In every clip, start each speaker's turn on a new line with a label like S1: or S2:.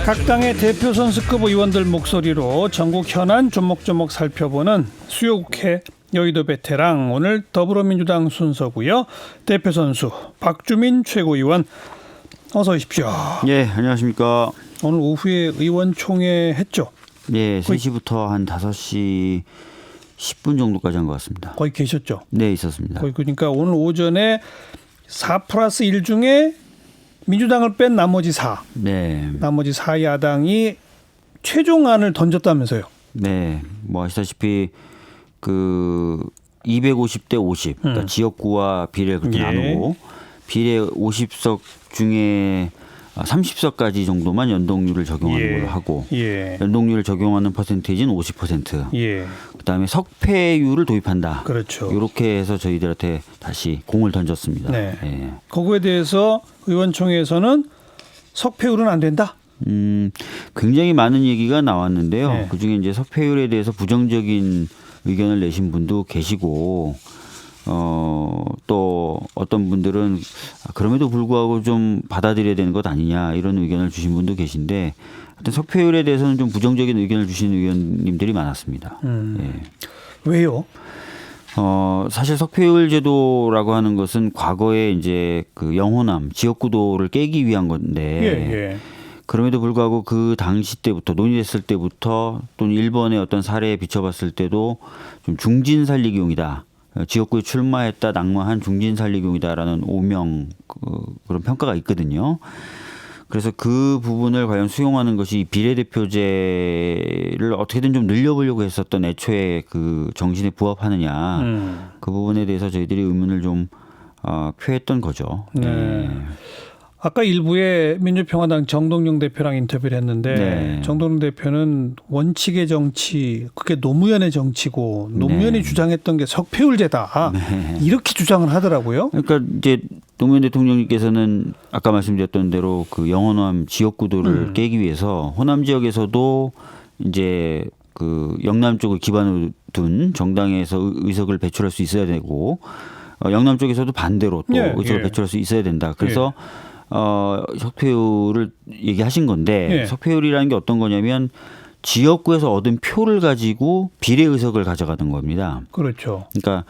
S1: 각 당의 대표 선수급 의원들 목소리로 전국 현안 조목조목 살펴보는 수요국회 여의도 베테랑, 오늘 더불어민주당 순서고요. 대표 선수 박주민 최고위원, 어서 오십시오.
S2: 예, 안녕하십니까.
S1: 오늘 오후에 의원총회 했죠?
S2: 예, 3시부터 한 5시 10분 정도까지 한 것 같습니다.
S1: 거기 계셨죠?
S2: 네, 있었습니다.
S1: 거기 그러니까 오늘 오전에 4+1 중에 민주당을 뺀 나머지 4.
S2: 네.
S1: 나머지 4야당이 최종안을 던졌다면서요.
S2: 네. 뭐 아시다시피 그 250대 50. 그러니까 지역구와 비례를 그렇게 나누고 비례 50석 중에 30석까지 정도만 연동률을 적용하는 걸로 하고 연동률을 적용하는 퍼센테이지는 50%. 그다음에 석패율을 도입한다.
S1: 그렇죠.
S2: 이렇게 해서 저희들한테 다시 공을 던졌습니다.
S1: 네.
S2: 예.
S1: 그거에 대해서 의원총회에서는 석패율은 안 된다.
S2: 굉장히 많은 얘기가 나왔는데요.
S1: 네.
S2: 그중에 이제 석패율에 대해서 부정적인 의견을 내신 분도 계시고, 또 어떤 분들은 그럼에도 불구하고 좀 받아들여야 되는 것 아니냐 이런 의견을 주신 분도 계신데, 하여튼 석패율에 대해서는 좀 부정적인 의견을 주신 의원님들이 많았습니다. 예.
S1: 왜요?
S2: 사실 석패율 제도라고 하는 것은 과거에 이제 그 영호남 지역구도를 깨기 위한 건데, 그럼에도 불구하고 그 당시 때부터 논의됐을 때부터 또는 일본의 어떤 사례에 비춰봤을 때도 좀 중진 살리기용이다. 지역구에 출마했다 낙마한 중진 살리기용이다라는 오명 그런 평가가 있거든요. 그래서 그 부분을 과연 수용하는 것이 비례대표제를 어떻게든 좀 늘려보려고 했었던 애초에 그 정신에 부합하느냐 그 부분에 대해서 저희들이 의문을 좀 표했던 거죠.
S1: 네. 아까 일부에 민주평화당 정동영 대표랑 인터뷰를 했는데 정동영 대표는 원칙의 정치, 그게 노무현의 정치고 노무현이 주장했던 게 석패율제다. 이렇게 주장을 하더라고요.
S2: 그러니까 이제 노무현 대통령님께서는 아까 말씀드렸던 대로 그 영호남 지역구도를 깨기 위해서 호남 지역에서도 이제 그 영남 쪽을 기반으로 둔 정당에서 의석을 배출할 수 있어야 되고 영남 쪽에서도 반대로 또 의석을 배출할 수 있어야 된다. 그래서 석패율을 얘기하신 건데 석패율이라는 게 어떤 거냐면 지역구에서 얻은 표를 가지고 비례 의석을 가져가는 겁니다.
S1: 그렇죠.
S2: 그러니까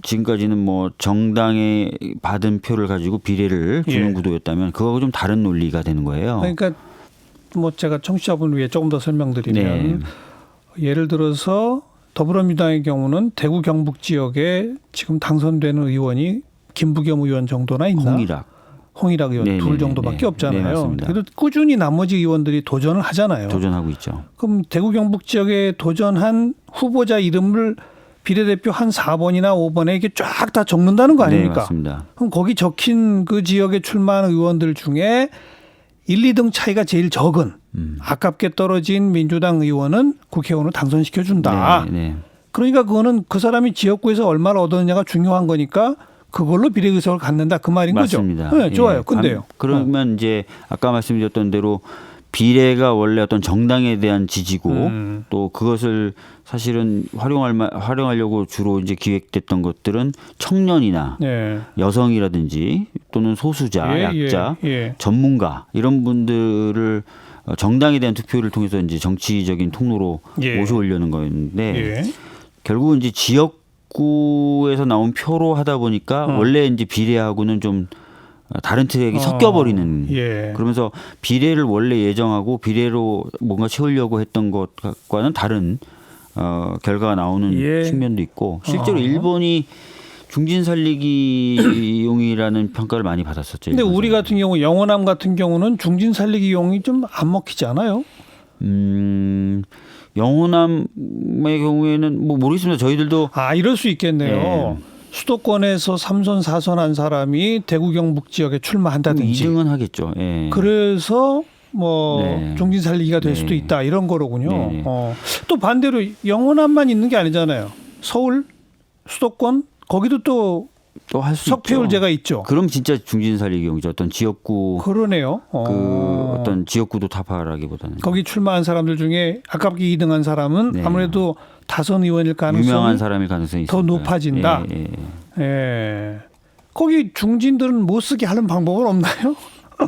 S2: 지금까지는 뭐 정당에 받은 표를 가지고 비례를 주는 구도였다면 그거하고 좀 다른 논리가 되는 거예요.
S1: 그러니까 뭐 제가 청취자분 위해 조금 더 설명드리면 예를 들어서 더불어민주당의 경우는 대구 경북 지역에 지금 당선되는 의원이 김부겸 의원 정도나 있나? 홍일학 의원 둘 정도밖에 없잖아요. 그래도 꾸준히 나머지 의원들이 도전을 하잖아요.
S2: 도전하고 있죠.
S1: 그럼 대구 경북 지역에 도전한 후보자 이름을 비례대표 한 4번이나 5번에 이게 쫙 다 적는다는 거 아닙니까?
S2: 네, 맞습니다.
S1: 그럼 거기 적힌 그 지역에 출마한 의원들 중에 1, 2등 차이가 제일 적은 아깝게 떨어진 민주당 의원은 국회의원으로 당선시켜준다. 그러니까 그거는 그 사람이 지역구에서 얼마를 얻었느냐가 중요한 거니까 그걸로 비례의석을 갖는다 그 말인
S2: 맞습니다.
S1: 거죠. 네, 좋아요. 근데요.
S2: 그러면 이제 아까 말씀드렸던 대로 비례가 원래 어떤 정당에 대한 지지고 또 그것을 사실은 활용하려고 주로 이제 기획됐던 것들은 청년이나 여성이라든지 또는 소수자, 약자, 전문가 이런 분들을 정당에 대한 투표를 통해서 이제 정치적인 통로로 모셔오려는 거였는데 결국은 이제 지역구에서 나온 표로 하다 보니까 원래 이제 비례하고는 좀 다른 트랙이 섞여버리는 그러면서 비례를 원래 예정하고 비례로 뭔가 채우려고 했던 것과는 다른 결과가 나오는 측면도 있고 실제로 일본이 중진 살리기용이라는 평가를 많이 받았었죠.
S1: 근데 우리 같은 경우 영호남 같은 경우는 중진 살리기용이 좀 안 먹히지 않아요?
S2: 영호남의 경우에는 뭐 모르겠습니다. 저희들도
S1: 이럴 수 있겠네요. 수도권에서 3선 4선 한 사람이 대구 경북 지역에 출마한다든지
S2: 2등은 하겠죠.
S1: 그래서 뭐 중진 살리기가 될 수도 있다 이런 거로군요. 또 반대로 영호남만 있는 게 아니잖아요. 서울, 수도권 거기도 또
S2: 할 수
S1: 석패율제가 있죠.
S2: 그럼 진짜 중진 살리기용이죠. 어떤 지역구
S1: 그러네요.
S2: 그 어떤 지역구도 타파라기보다는
S1: 거기 출마한 사람들 중에 아깝게 2등한 사람은 아무래도 다선 의원일 가능성이
S2: 유명한 사람일 가능성이
S1: 더 높아진다. 거기 중진들은 못 쓰게 하는 방법은 없나요?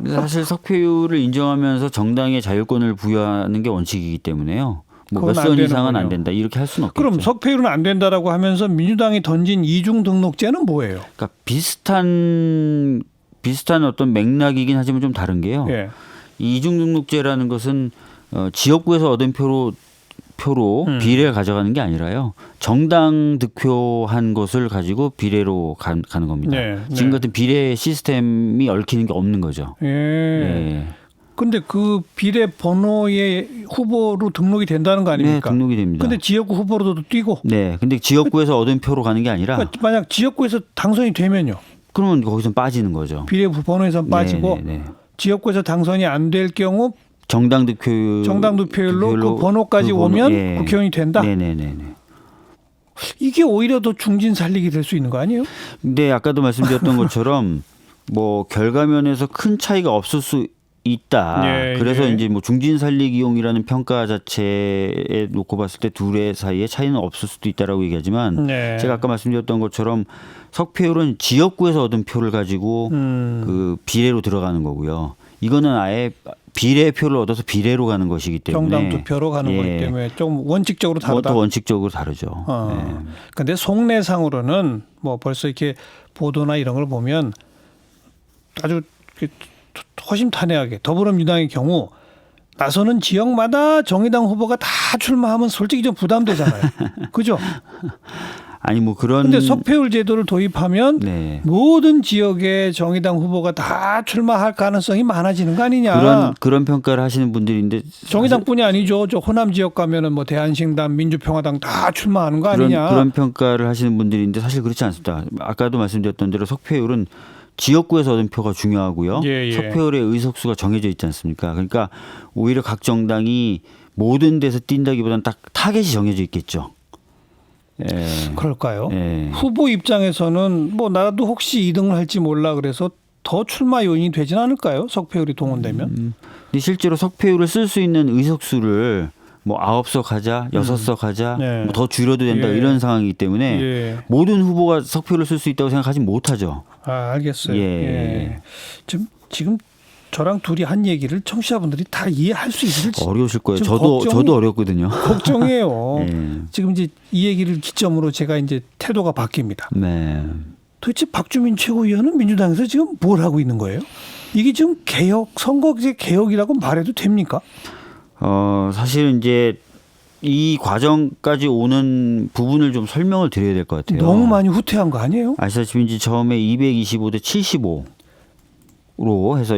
S2: 사실 석패율을 인정하면서 정당의 자율권을 부여하는 게 원칙이기 때문에요. 뭐 몇 선 이상은 안 된다 이렇게 할 수는 없겠죠.
S1: 그럼 석패율은 안 된다라고 하면서 민주당이 던진 이중 등록제는 뭐예요?
S2: 그러니까 비슷한 어떤 맥락이긴 하지만 좀 다른 게요.
S1: 예.
S2: 이 이중 등록제라는 것은 지역구에서 얻은 표로 비례를 가져가는 게 아니라요. 정당 득표한 것을 가지고 비례로 가는 겁니다.
S1: 네,
S2: 지금
S1: 네.
S2: 같은 비례 시스템이 얽히는 게 없는 거죠.
S1: 예.
S2: 예.
S1: 근데 그 비례 번호의 후보로 등록이 된다는 거
S2: 네,
S1: 아닙니까?
S2: 등록이 됩니다.
S1: 근데 지역구 후보로도 뛰고.
S2: 네, 근데 지역구에서 얻은 표로 가는 게 아니라
S1: 그러니까 만약 지역구에서 당선이 되면요.
S2: 그러면 거기서 빠지는 거죠.
S1: 비례 번호에서 빠지고
S2: 네, 네, 네.
S1: 지역구에서 당선이 안 될 경우
S2: 정당 득표율로
S1: 그 번호까지
S2: 그 번호,
S1: 오면
S2: 예.
S1: 국회의원이 된다.
S2: 네네네.
S1: 이게 오히려 더 중진 살리기 될 수 있는 거 아니에요?
S2: 근데 아까도 말씀드렸던 것처럼 뭐 결과면에서 큰 차이가 없을 수 있다.
S1: 예,
S2: 그래서
S1: 예.
S2: 이제 뭐 중진 살리기용이라는 평가 자체에 놓고 봤을 때 둘의 사이에 차이는 없을 수도 있다라고 얘기하지만
S1: 네.
S2: 제가 아까 말씀드렸던 것처럼 석패율은 지역구에서 얻은 표를 가지고 그 비례로 들어가는 거고요. 이거는 아예 비례표를 얻어서 비례로 가는 것이기 때문에
S1: 정당 투표로 가는
S2: 예.
S1: 거기 때문에 좀 원칙적으로 다르다.
S2: 더 원칙적으로 다르죠. 예.
S1: 근데 속내상으로는 뭐 벌써 이렇게 보도나 이런 걸 보면 아주 허심탄회하게 더불어민주당의 경우 나서는 지역마다 정의당 후보가 다 출마하면 솔직히 좀 부담되잖아요. 그죠?
S2: 아니 뭐 그런
S1: 근데 석패율 제도를 도입하면
S2: 네.
S1: 모든 지역에 정의당 후보가 다 출마할 가능성이 많아지는 거 아니냐.
S2: 그런 평가를 하시는 분들인데
S1: 정의당뿐이 아니죠. 저 호남 지역 가면은 뭐 대한신당, 민주평화당 다 출마하는 거 아니냐.
S2: 그런 평가를 하시는 분들인데 사실 그렇지 않습니다. 아까도 말씀드렸던 대로 석패율은 지역구에서 얻은 표가 중요하고요.
S1: 예, 예.
S2: 석패율의 의석수가 정해져 있지 않습니까? 그러니까 오히려 각 정당이 모든 데서 뛴다기보다는 딱 타겟이 정해져 있겠죠. 예.
S1: 그럴까요?
S2: 예.
S1: 후보 입장에서는 뭐 나도 혹시 2등을 할지 몰라 그래서 더 출마 요인이 되진 않을까요? 석패율이 동원되면.
S2: 근데 실제로 석패율을 쓸 수 있는 의석수를 뭐 9석 하자, 6석 하자,
S1: 네.
S2: 뭐 더 줄여도 된다
S1: 예.
S2: 이런 상황이기 때문에
S1: 예.
S2: 모든 후보가 석패율을 쓸 수 있다고 생각하지 못하죠.
S1: 아, 알겠어요.
S2: 예.
S1: 예. 지금 저랑 둘이 한 얘기를 청취자분들이 다 이해할 수 있을지
S2: 어려우실 거예요.
S1: 좀
S2: 저도 어렵거든요.
S1: 걱정이에요.
S2: 예.
S1: 지금 이제 이 얘기를 기점으로 제가 이제 태도가 바뀝니다.
S2: 네.
S1: 도대체 박주민 최고위원은 민주당에서 지금 뭘 하고 있는 거예요? 이게 지금 선거제 개혁이라고 말해도 됩니까?
S2: 사실은 이제 이 과정까지 오는 부분을 좀 설명을 드려야 될 것 같아요.
S1: 너무 많이 후퇴한 거 아니에요?
S2: 아시다시피 이제 처음에 225대 75로 해서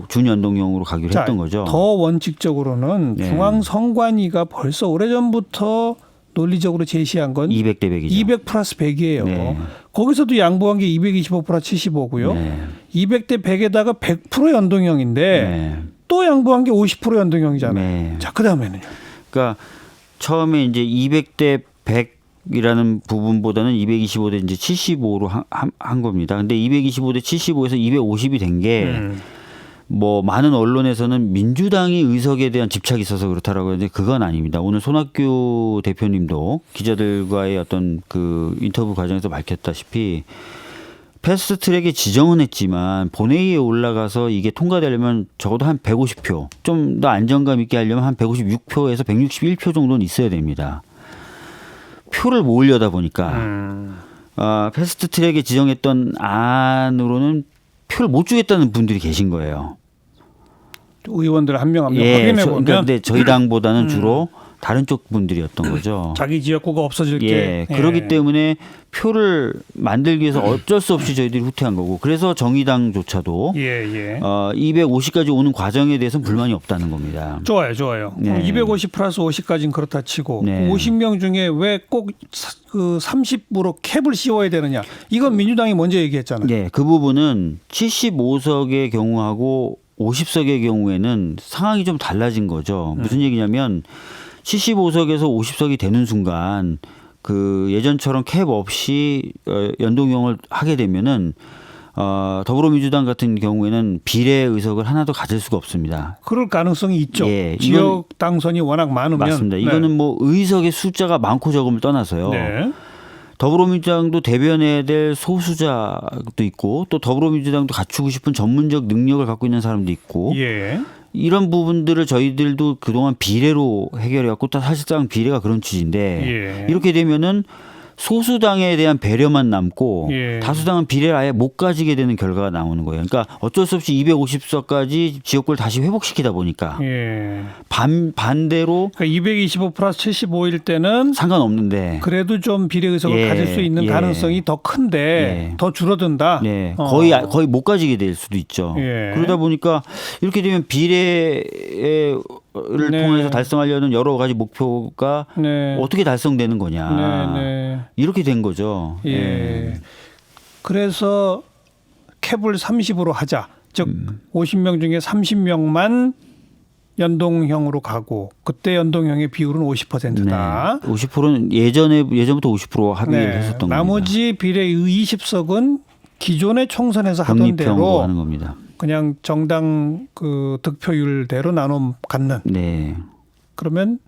S2: 준연동형으로 가기로
S1: 자,
S2: 했던 거죠.
S1: 더 원칙적으로는
S2: 네.
S1: 중앙선관위가 벌써 오래전부터 논리적으로 제시한 건
S2: 200대 100이죠.
S1: 200 플러스 100이에요.
S2: 네.
S1: 거기서도 양보한 게 225 플러스 75고요.
S2: 네.
S1: 200대 100에다가 100% 연동형인데
S2: 네.
S1: 또 양보한 게 50% 연동형이잖아요.
S2: 네.
S1: 자, 그다음에는요.
S2: 그러니까 처음에 이제 200대 100이라는 부분보다는 225대 이제 75로 한 겁니다. 근데 225대 75에서 250이 된 게 뭐 많은 언론에서는 민주당이 의석에 대한 집착이 있어서 그렇다라고 하는데 그건 아닙니다. 오늘 손학규 대표님도 기자들과의 어떤 그 인터뷰 과정에서 밝혔다시피 패스트트랙에 지정은 했지만 본회의에 올라가서 이게 통과되려면 적어도 한 150표, 좀 더 안정감 있게 하려면 한 156표에서 161표 정도는 있어야 됩니다. 표를 모으려다 보니까 패스트트랙에 지정했던 안으로는 표를 못 주겠다는 분들이 계신 거예요.
S1: 의원들 한 명 한 명
S2: 예,
S1: 확인해 보면
S2: 그러니까 근데 저희 당보다는 주로 다른 쪽 분들이었던 거죠.
S1: 자기 지역구가 없어질
S2: 예,
S1: 게
S2: 그렇기 때문에 표를 만들기 위해서 어쩔 수 없이 저희들이 후퇴한 거고 그래서 정의당조차도
S1: 예.
S2: 250까지 오는 과정에 대해서는 불만이 없다는 겁니다.
S1: 좋아요.
S2: 네.
S1: 250 플러스 50까지는 그렇다 치고
S2: 네.
S1: 50명 중에 왜 꼭 그 30으로 캡을 씌워야 되느냐. 이건 민주당이 먼저 얘기했잖아요.
S2: 네, 그 부분은 75석의 경우하고 50석의 경우에는 상황이 좀 달라진 거죠. 무슨 얘기냐면 75석에서 50석이 되는 순간 그 예전처럼 캡 없이 연동형을 하게 되면은 더불어민주당 같은 경우에는 비례 의석을 하나도 가질 수가 없습니다.
S1: 그럴 가능성이 있죠.
S2: 예,
S1: 지역 당선이 워낙 많으면.
S2: 맞습니다. 이거는 뭐 의석의 숫자가 많고 적음을 떠나서요.
S1: 네.
S2: 더불어민주당도 대변해야 될 소수자도 있고 또 더불어민주당도 갖추고 싶은 전문적 능력을 갖고 있는 사람도 있고
S1: 예.
S2: 이런 부분들을 저희들도 그동안 비례로 해결해왔고 또 사실상 비례가 그런 취지인데
S1: 예.
S2: 이렇게 되면은 소수당에 대한 배려만 남고
S1: 예.
S2: 다수당은 비례를 아예 못 가지게 되는 결과가 나오는 거예요. 그러니까 어쩔 수 없이 250석까지 지역구를 다시 회복시키다 보니까
S1: 예.
S2: 반대로
S1: 그러니까 225 플러스 75일 때는
S2: 상관없는데
S1: 그래도 좀 비례 의석을
S2: 예,
S1: 가질 수 있는
S2: 예.
S1: 가능성이 더 큰데
S2: 예.
S1: 더 줄어든다.
S2: 네, 거의 못 가지게 될 수도 있죠.
S1: 예.
S2: 그러다 보니까 이렇게 되면 비례를
S1: 네.
S2: 통해서 달성하려는 여러 가지 목표가
S1: 네.
S2: 어떻게 달성되는 거냐.
S1: 네, 네.
S2: 이렇게 된 거죠.
S1: 예. 그래서 캡을 30으로 하자. 즉 50명 중에 30명만 연동형으로 가고 그때 연동형의 비율은 50%다.
S2: 네. 50%는 예전부터 50% 합의를 했었던 겁니다.
S1: 나머지 비례 20석은 기존의 총선에서 하던
S2: 병립형으로
S1: 대로
S2: 하는 겁니다.
S1: 그냥 정당 그 득표율대로 나눠 갖는.
S2: 네.
S1: 그러면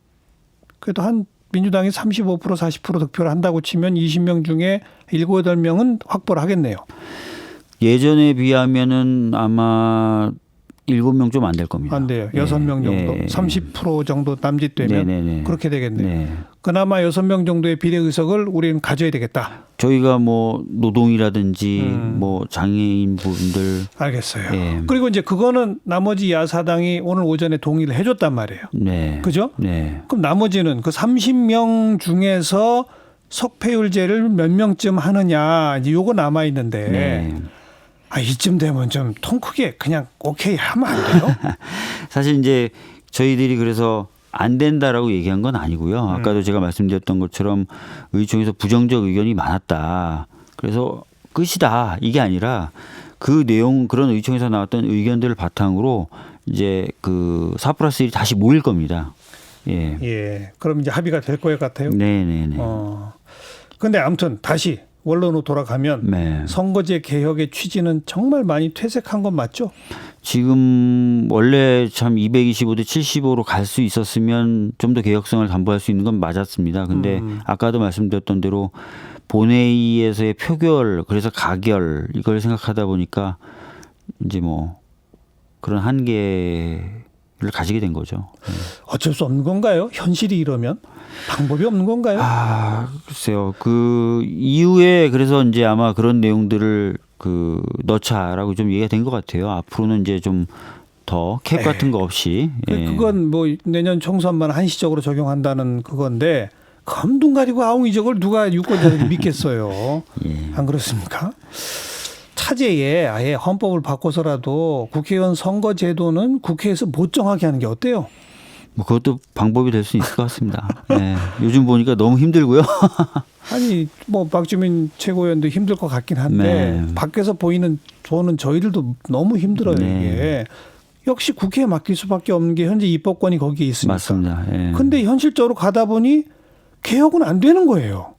S1: 그래도 한 민주당이 35% 40% 득표를 한다고 치면 20명 중에 7, 8명은 확보를 하겠네요.
S2: 예전에 비하면은 아마 7명 좀 안 될 겁니다.
S1: 안 돼요. 6명 정도.
S2: 예.
S1: 30% 정도 남짓되면
S2: 네네네.
S1: 그렇게 되겠네요.
S2: 네.
S1: 그나마 6명 정도의 비례 의석을 우리는 가져야 되겠다.
S2: 저희가 뭐 노동이라든지 뭐 장애인 분들
S1: 알겠어요.
S2: 예.
S1: 그리고 이제 그거는 나머지 야사당이 오늘 오전에 동의를 해줬단 말이에요.
S2: 네.
S1: 그죠?
S2: 네.
S1: 그럼 나머지는 그 30명 중에서 석패율제를 몇 명쯤 하느냐 이제 요거 남아 있는데
S2: 네.
S1: 이쯤 되면 좀 통 크게 그냥 오케이 하면 안 돼요?
S2: 사실 이제 저희들이 그래서 안 된다라고 얘기한 건 아니고요. 아까도 제가 말씀드렸던 것처럼 의총에서 부정적 의견이 많았다. 그래서 끝이다. 이게 아니라 그 내용 그런 의총에서 나왔던 의견들을 바탕으로 이제 그 4+1이 다시 모일 겁니다. 예.
S1: 예. 그럼 이제 합의가 될 것 같아요.
S2: 네네네.
S1: 근데 아무튼 다시 원론으로 돌아가면
S2: 네.
S1: 선거제 개혁의 취지는 정말 많이 퇴색한 건 맞죠?
S2: 지금 원래 참 225대 75로 갈 수 있었으면 좀 더 개혁성을 담보할 수 있는 건 맞았습니다. 근데 아까도 말씀드렸던 대로 본회의에서의 표결 그래서 가결 이걸 생각하다 보니까 이제 뭐 그런 한계를 가지게 된 거죠.
S1: 어쩔 수 없는 건가요? 현실이 이러면 방법이 없는 건가요?
S2: 글쎄요. 그 이후에 그래서 이제 아마 그런 내용들을 그 넣자라고 좀 얘기가 된 것 같아요. 앞으로는 이제 좀 더 캡 같은 거 없이. 예.
S1: 그건 뭐 내년 총선만 한시적으로 적용한다는 그건데 검둥 가리고 아웅이적을 누가 유권자들이 믿겠어요.
S2: 예.
S1: 안 그렇습니까? 차제에 아예 헌법을 바꿔서라도 국회의원 선거 제도는 국회에서 못 정하게 하는 게 어때요?
S2: 뭐 그것도 방법이 될 수 있을 것 같습니다. 네. 요즘 보니까 너무 힘들고요.
S1: 아니 뭐 박주민 최고위원도 힘들 것 같긴 한데
S2: 네.
S1: 밖에서 보는 저희들도 너무 힘들어요.
S2: 네.
S1: 이게 역시 국회에 맡길 수밖에 없는 게 현재 입법권이 거기에 있으니까.
S2: 맞습니다. 예.
S1: 근데 현실적으로 가다 보니 개혁은 안 되는 거예요.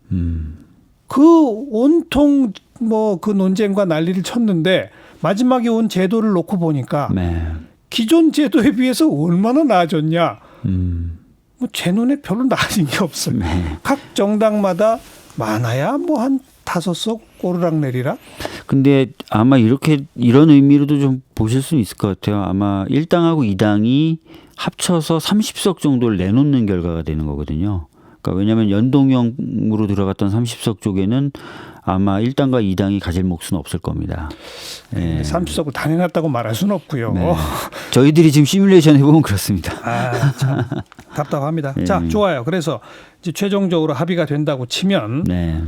S1: 그 온통 뭐 그 논쟁과 난리를 쳤는데 마지막에 온 제도를 놓고 보니까
S2: 네.
S1: 기존 제도에 비해서 얼마나 나아졌냐. 뭐 제 눈에 별로 나아진 게 없어요.
S2: 네.
S1: 각 정당마다 많아야 뭐 한 5석 오르락내리락.
S2: 근데 아마 이런 의미로도 좀 보실 수 있을 것 같아요. 아마 1당하고 2당이 합쳐서 30석 정도를 내놓는 결과가 되는 거거든요. 그러니까 왜냐하면 연동형으로 들어갔던 30석 쪽에는 아마 1당과 2당이 가질 몫은 없을 겁니다. 예.
S1: 30석을 다 내놨다고 말할 수는 없고요.
S2: 네. 저희들이 지금 시뮬레이션 해보면 그렇습니다.
S1: 참 답답합니다.
S2: 예.
S1: 자, 좋아요. 그래서 이제 최종적으로 합의가 된다고 치면
S2: 네.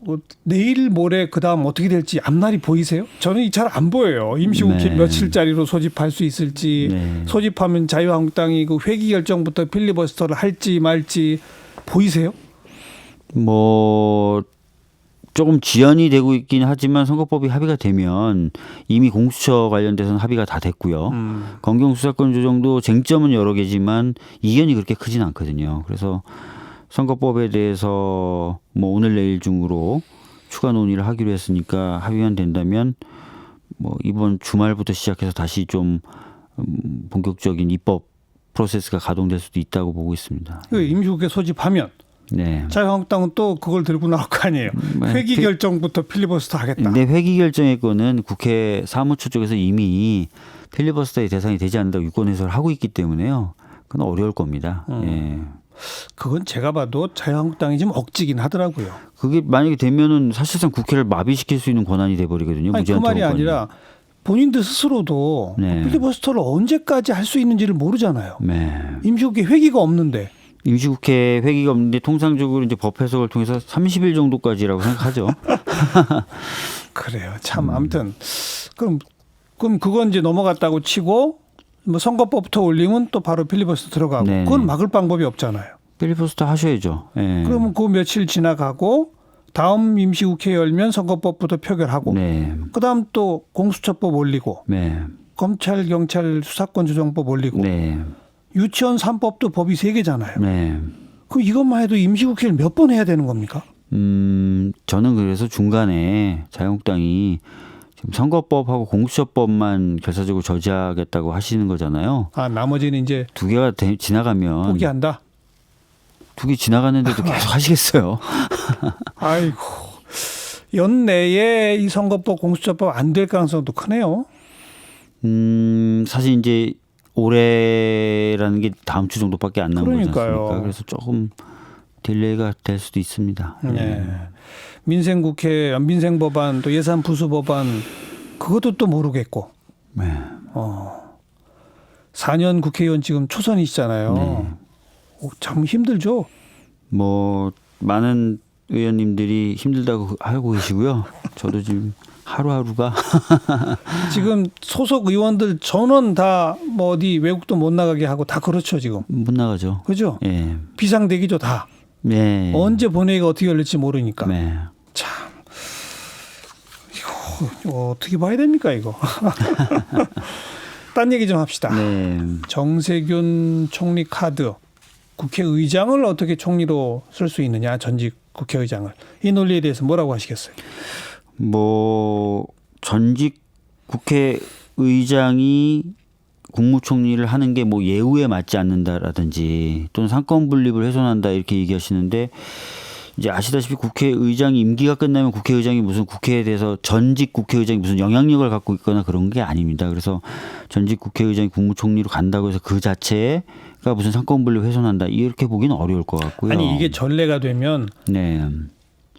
S1: 뭐 내일 모레 그다음 어떻게 될지 앞날이 보이세요? 저는 잘 안 보여요. 임시국회
S2: 네.
S1: 며칠짜리로 소집할 수 있을지
S2: 네.
S1: 소집하면 자유한국당이 그 회기 결정부터 필리버스터를 할지 말지 보이세요?
S2: 뭐 조금 지연이 되고 있긴 하지만 선거법이 합의가 되면 이미 공수처 관련돼서는 합의가 다 됐고요. 검경수사권 조정도 쟁점은 여러 개지만 이견이 그렇게 크진 않거든요. 그래서 선거법에 대해서 뭐 오늘 내일 중으로 추가 논의를 하기로 했으니까 합의만 된다면 뭐 이번 주말부터 시작해서 다시 좀 본격적인 입법 프로세스가 가동될 수도 있다고 보고 있습니다.
S1: 임시국회 소집하면
S2: 네.
S1: 자유한국당은 또 그걸 들고 나올 거 아니에요. 회기 결정부터 필리버스터 하겠다.
S2: 근데 회기 결정의 건은 국회 사무처 쪽에서 이미 필리버스터의 대상이 되지 않는다고 유권 해석을 하고 있기 때문에요. 그건 어려울 겁니다. 예.
S1: 그건 제가 봐도 자유한국당이 좀 억지긴 하더라고요.
S2: 그게 만약에 되면은 사실상 국회를 마비시킬 수 있는 권한이 돼버리거든요.
S1: 아니, 그
S2: 무제한
S1: 말이
S2: 통과권이.
S1: 아니라 본인들 스스로도
S2: 네.
S1: 필리버스터를 언제까지 할 수 있는지를 모르잖아요.
S2: 네.
S1: 임시국회 회기가 없는데.
S2: 임시국회 회기가 없는데 통상적으로 이제 법 해석을 통해서 30일 정도까지라고 생각하죠.
S1: 그래요. 참 아무튼 그럼 그건 이제 넘어갔다고 치고 뭐 선거법부터 올리면 또 바로 필리버스터 들어가고
S2: 네.
S1: 그건 막을 방법이 없잖아요.
S2: 필리버스터 하셔야죠. 예.
S1: 그러면 그 며칠 지나가고 다음 임시국회 열면 선거법부터 표결하고
S2: 네.
S1: 그다음 또 공수처법 올리고
S2: 네.
S1: 검찰 경찰 수사권 조정법 올리고
S2: 네.
S1: 유치원 3법도 법이 3개잖아요.
S2: 네.
S1: 그럼 이것만 해도 임시국회를 몇 번 해야 되는 겁니까?
S2: 저는 그래서 중간에 자유한국당이 지금 선거법하고 공수처법만 결사적으로 저지하겠다고 하시는 거잖아요.
S1: 아 나머지는 이제
S2: 두 개가 지나가면
S1: 포기한다.
S2: 두 개 지나갔는데도 계속 하시겠어요.
S1: 아이고 연내에 이 선거법 공수처법 안 될 가능성도 크네요.
S2: 사실 이제 올해라는 게 다음 주 정도밖에 안 남은 거지
S1: 그러니까요.
S2: 않습니까? 그래서 조금 딜레이가 될 수도 있습니다.
S1: 네. 민생국회, 민생법안, 또 예산부수법안 그것도 또 모르겠고.
S2: 네.
S1: 4년 국회의원 지금 초선이시잖아요.
S2: 네.
S1: 참 힘들죠.
S2: 뭐 많은 의원님들이 힘들다고 하고 계시고요. 저도 지금 하루하루가
S1: 지금 소속 의원들 전원 다 뭐 어디 외국도 못 나가게 하고 다 그렇죠 지금.
S2: 못 나가죠.
S1: 그죠?
S2: 예.
S1: 비상대기죠 다.
S2: 네.
S1: 언제 본회의가 어떻게 열릴지 모르니까.
S2: 네.
S1: 참 이거 어떻게 봐야 됩니까 이거. 딴 얘기 좀 합시다.
S2: 네.
S1: 정세균 총리 카드 국회의장을 어떻게 총리로 쓸 수 있느냐 전직 국회의장을 이 논리에 대해서 뭐라고 하시겠어요?
S2: 뭐 전직 국회의장이 국무총리를 하는 게 뭐 예우에 맞지 않는다라든지 또는 상권 분립을 훼손한다 이렇게 얘기하시는데 이제 아시다시피 국회의장이 임기가 끝나면 국회의장이 무슨 국회에 대해서 전직 국회의장이 무슨 영향력을 갖고 있거나 그런 게 아닙니다. 그래서 전직 국회의장이 국무총리로 간다고 해서 그 자체가 무슨 상권 분립 훼손한다 이렇게 보기는 어려울 것 같고요.
S1: 아니 이게 전례가 되면
S2: 네.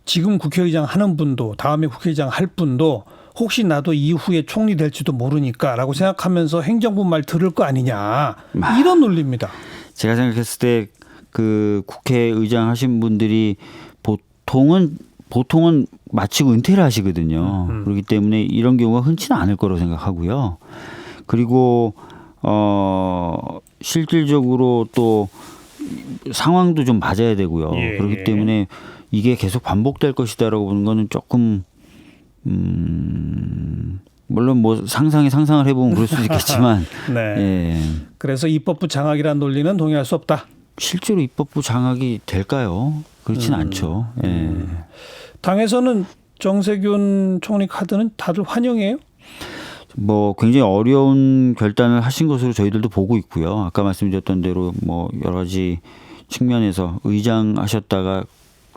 S1: 지금 국회의장 하는 분도 다음에 국회의장 할 분도 혹시 나도 이후에 총리 될지도 모르니까라고 생각하면서 행정부 말 들을 거 아니냐 이런 논리입니다.
S2: 제가 생각했을 때 그 국회의장 하신 분들이 보통은 마치고 은퇴를 하시거든요. 그렇기 때문에 이런 경우가 흔치는 않을 거라고 생각하고요. 그리고 실질적으로 또 상황도 좀 맞아야 되고요.
S1: 예,
S2: 그렇기
S1: 예.
S2: 때문에 이게 계속 반복될 것이다라고 보는 거는 조금 물론 뭐 상상을 해보면 그럴 수도 있겠지만
S1: 네.
S2: 예.
S1: 그래서 입법부 장악이라는 논리는 동의할 수 없다.
S2: 실제로 입법부 장악이 될까요? 그렇지는 않죠. 예.
S1: 당에서는 정세균 총리 카드는 다들 환영해요?
S2: 뭐 굉장히 어려운 결단을 하신 것으로 저희들도 보고 있고요. 아까 말씀드렸던 대로 뭐 여러 가지 측면에서 의장 하셨다가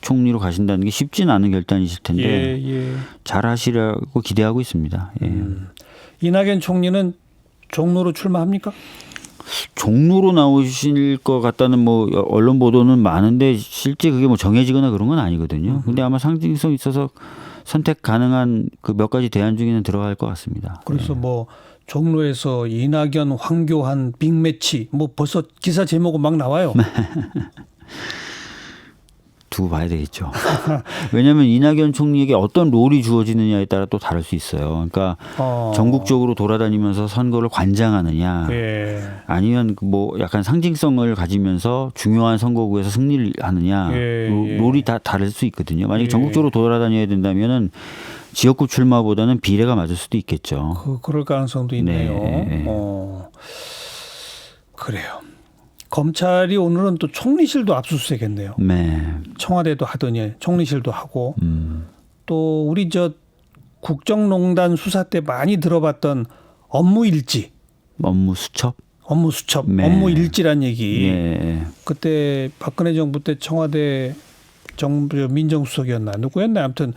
S2: 총리로 가신다는 게 쉽지는 않은 결단이실 텐데
S1: 예.
S2: 잘 하시라고 기대하고 있습니다. 예.
S1: 이낙연 총리는 종로로 출마합니까?
S2: 종로로 나오실 것 같다는 뭐 언론 보도는 많은데 실제 그게 뭐 정해지거나 그런 건 아니거든요. 근데 아마 상징성 있어서 선택 가능한 그 몇 가지 대안 중에는 들어갈 것 같습니다.
S1: 그래서 뭐 종로에서 이낙연, 황교안 빅매치 뭐 벌써 기사 제목은 막 나와요.
S2: 두고 봐야 되겠죠. 왜냐하면 이낙연 총리에게 어떤 롤이 주어지느냐에 따라 또 다를 수 있어요. 그러니까 전국적으로 돌아다니면서 선거를 관장하느냐,
S1: 예.
S2: 아니면 뭐 약간 상징성을 가지면서 중요한 선거구에서 승리를 하느냐,
S1: 예.
S2: 롤이 다 다를 수 있거든요. 만약
S1: 예.
S2: 전국적으로 돌아다녀야 된다면은 지역구 출마보다는 비례가 맞을 수도 있겠죠.
S1: 그럴 가능성도 있네요.
S2: 네.
S1: 그래요. 검찰이 오늘은 또 총리실도 압수수색했네요.
S2: 네.
S1: 청와대도 하더니 총리실도 하고 또 우리 저 국정농단 수사 때 많이 들어봤던 업무 일지,
S2: 업무 수첩,
S1: 업무 수첩,
S2: 네.
S1: 업무 일지란 얘기.
S2: 네.
S1: 그때 박근혜 정부 때 청와대 정부 민정수석이었나 누구였나 아무튼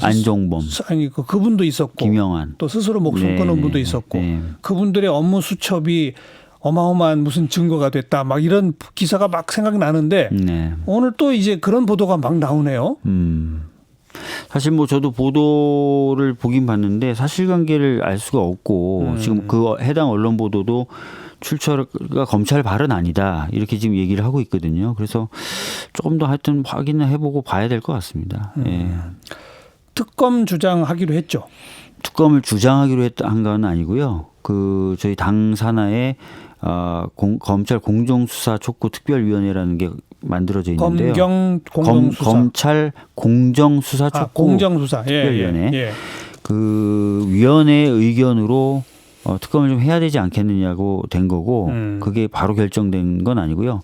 S2: 안종범,
S1: 아니 그분도 있었고
S2: 김영환,
S1: 또 스스로 목숨 끊은 분도 있었고
S2: 네.
S1: 그분들의 업무 수첩이 어마어마한 무슨 증거가 됐다 막 이런 기사가 막 생각이 나는데
S2: 네.
S1: 오늘 또 이제 그런 보도가 막 나오네요.
S2: 사실 뭐 저도 보도를 보긴 봤는데 사실관계를 알 수가 없고 지금 그 해당 언론 보도도 출처가 검찰 발은 아니다 이렇게 지금 얘기를 하고 있거든요. 그래서 조금 더 하여튼 확인을 해보고 봐야 될 것 같습니다. 예.
S1: 특검 주장하기로 했죠.
S2: 특검을 주장하기로 한 건 아니고요. 저희 당 산하에 검찰 공정수사 촉구 특별위원회라는 게 만들어져 있는데요. 검찰 공정수사 촉구
S1: 공정수사
S2: 특별위원회.
S1: 예.
S2: 그 위원회의 의견으로 특검을 좀 해야 되지 않겠느냐고 된 거고 그게 바로 결정된 건 아니고요.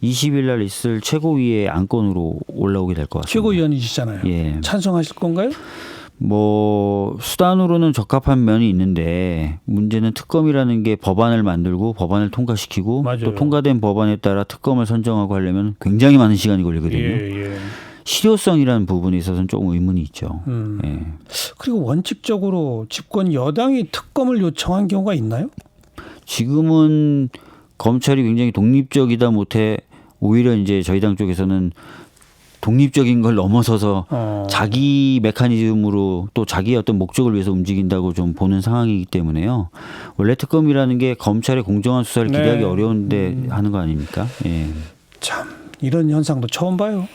S2: 20일 날 있을 최고위의 안건으로 올라오게 될 것 같습니다.
S1: 최고위원이시잖아요.
S2: 예.
S1: 찬성하실 건가요?
S2: 뭐 수단으로는 적합한 면이 있는데 문제는 특검이라는 게 법안을 만들고 법안을 통과시키고
S1: 맞아요.
S2: 또 통과된 법안에 따라 특검을 선정하고 하려면 굉장히 많은 시간이 걸리거든요.
S1: 예.
S2: 실효성이라는 부분에 있어서는 조금 의문이 있죠. 예.
S1: 그리고 원칙적으로 집권 여당이 특검을 요청한 경우가 있나요?
S2: 지금은 검찰이 굉장히 독립적이다 못해 오히려 이제 저희 당 쪽에서는 독립적인 걸 넘어서서 자기 메커니즘으로 또 자기의 어떤 목적을 위해서 움직인다고 좀 보는 상황이기 때문에요. 원래 특검이라는 게 검찰의 공정한 수사를 기대하기 어려운데 하는 거 아닙니까? 예.
S1: 참 이런 현상도 처음 봐요.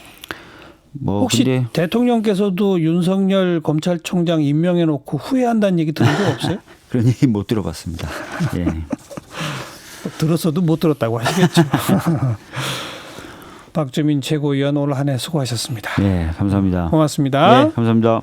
S2: 뭐
S1: 혹시
S2: 근데
S1: 대통령께서도 윤석열 검찰총장 임명해놓고 후회한다는 얘기 들은 적 없어요?
S2: 그런 얘기 못 들어봤습니다. 예.
S1: 들었어도 못 들었다고 하시겠죠. 박주민 최고위원 오늘 한 해 수고하셨습니다.
S2: 네, 감사합니다.
S1: 고맙습니다.
S2: 네, 감사합니다.